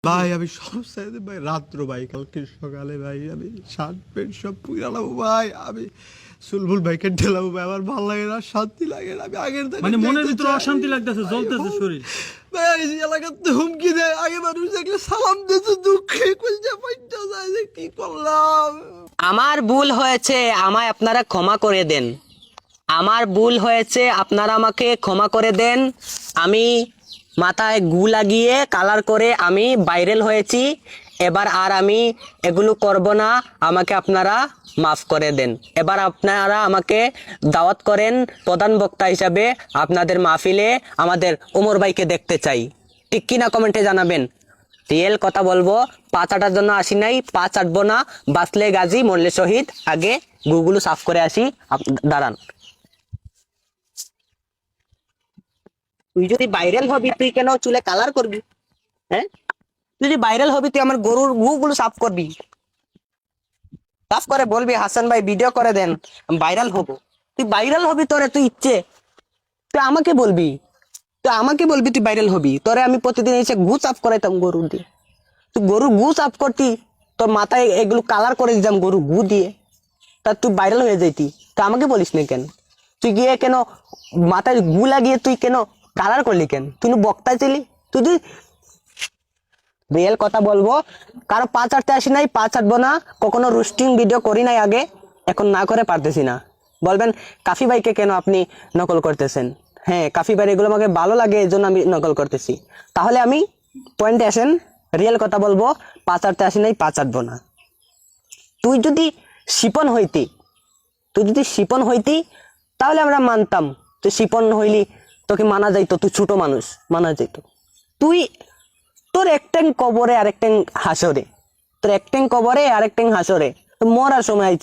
ভাই আমি সব চাইতে ভাই রাত্র ভাই কালকে সকালে ভাই আমি শার্ট প্যান্ট সব পুরালাম ভাই আমি সুলবুল ভাইকে ঢেলাবো ভাই আমার ভালো লাগে না শান্তি লাগে না আমি আগের থেকে মানে মনের ভিতরে অশান্তি লাগতেছে জ্বলতেছে শরীর ভাই এই এলাকাতে হুমকি দেয় আগে মানুষ দেখলে সালাম দিতে দুঃখে কইজা পাইটা যায় যে কি করলাম আমার ভুল হয়েছে, আমায় আপনারা ক্ষমা করে দেন। আমার ভুল হয়েছে, আপনারা আমাকে ক্ষমা করে দেন। আমি মাথায় গু লাগিয়ে কালার করে আমি ভাইরাল হয়েছি। এবার আর আমি এগুলো করব না, আমাকে আপনারা মাফ করে দেন। এবার আপনারা আমাকে দাওয়াত করেন প্রধান বক্তা হিসাবে আপনাদের মাহফিলে। আমাদের ওমর ভাইকে দেখতে চাই, ঠিক কিনা কমেন্টে জানাবেন। রিয়েল কথা বলবো, পা চাটার জন্য আসি নাই, পা চাটবো না। বাঁচলে গাজী মরলে শহীদ। আগে গুগুলো সাফ করে আসি। দাঁড়ান, তুই যদি ভাইরাল হবি তুই কেন চুলে কালার করবি? হ্যাঁ, তুই যদি ভাইরাল হবি তুই আমার গরুর গুগুলো সাফ করবি। সাফ করে বলবি হাসান ভাই ভিডিও করে দেন, ভাইরাল হবো। তুই ভাইরাল হবি, তোরে তুই ইচ্ছে তুই আমাকে বলবি, তুই ভাইরাল হবি। তোরে আমি প্রতিদিন এসে গু সাফ করাইতাম গরু দিয়ে। তুই গরু গু সাফ করতি, তোর মাথায় এগুলো কালার করে দিতাম গরু গু দিয়ে, তা তুই ভাইরাল হয়ে যাইতি। তা আমাকে বলিস না কেন? তুই গিয়ে কেন মাথায় গু লাগিয়ে তুই কেন কালার করলি কেন? তুই বক্তা ছিলি? তুই রিয়েল কথা বলবো, কারো পা চাটতে আসি নাই, পা চাটবো না। কখনো রোস্টিং ভিডিও করি নাই আগে, এখন না করে পারতেছি না। বলবেন কাফি ভাইকে কেন আপনি নকল করতেছেন? হ্যাঁ, কাফি ভাই এগুলো আমাকে ভালো লাগে, এই জন্য আমি নকল করতেছি। তাহলে আমি পয়েন্টে আসেন, রিয়েল কথা বলবো, পা চাটতে আসি নাই, পা চাটবো না। তুই যদি শিপন হইতি তাহলে আমরা মানতাম। তুই শিপন হইলি, তোকে মানা যাইতো, তুই ছোট মানুষ, মানা যাইতো। তুই তোর একটাং কবরে আরেকটাং হাসরে, মরার সময়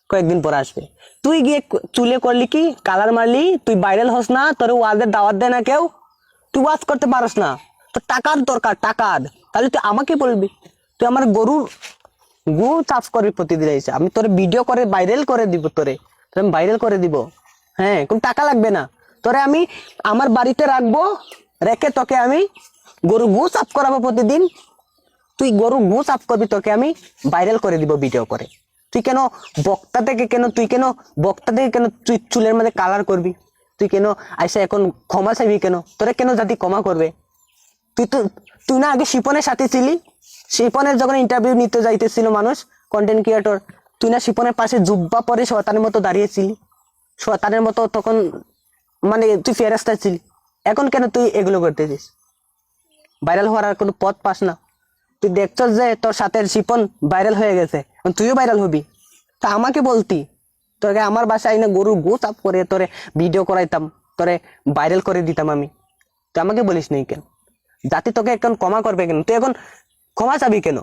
কয়েকদিন পর আসবে। তুই গিয়ে চুলে করলি কি, কালার মারলি, তুই ভাইরাল হস না, তোর ওয়াজের দাওয়াত দেয় না কেউ, তুই ওয়াজ করতে পারস না, তোর টাকার দরকার, টাকার। তাহলে তুই আমাকে বলবি, তুই আমার গরুর গু চাষ করবি প্রতিদিন এসে, আমি তোর ভিডিও করে ভাইরাল করে দিব, আমি ভাইরাল করে দিব। হ্যাঁ, কোন টাকা লাগবে না। তোরে আমি আমার বাড়িতে রাখবো, রেখে তোকে আমি গরু গু সাফ করাবো প্রতিদিন। তুই গরু গু সাফ করবি, তোকে আমি ভাইরাল করে দিব ভিডিও করে। তুই কেন বক্তা থেকে তুই চুলের মধ্যে কালার করবি? তুই কেন আইসা এখন ক্ষমা চাইবি কেন? তোরে কেন জাতি ক্ষমা করবে? তুই না আগে শিপনের সাথে ছিলি? শিপনের যখন ইন্টারভিউ নিতে যাইতেছিল মানুষ, কন্টেন্ট ক্রিয়েটর, তুই না শিপনের পাশে জুব্বা পরে শয়তানের মতো দাঁড়িয়েছিলি? শয়তানের মতো তখন, মানে তুই ফেরেশতা ছিলি। এখন কেন তুই এগুলো করতেছিস? ভাইরাল হওয়ার আর কোনো পথ পাস না। তুই দেখছস যে তোর সাথে শিপন ভাইরাল হয়ে গেছে, তুইও ভাইরাল হবি। তা আমাকে বলতি, তোকে আমার বাসায় না গরু গু চাপ করে তোরে ভিডিও করাইতাম, তোরে ভাইরাল করে দিতাম আমি। তুই আমাকে বলিস নাই কেন? জাতি তোকে এখন ক্ষমা করবে কেন? তুই এখন ক্ষমা চাবি কেন?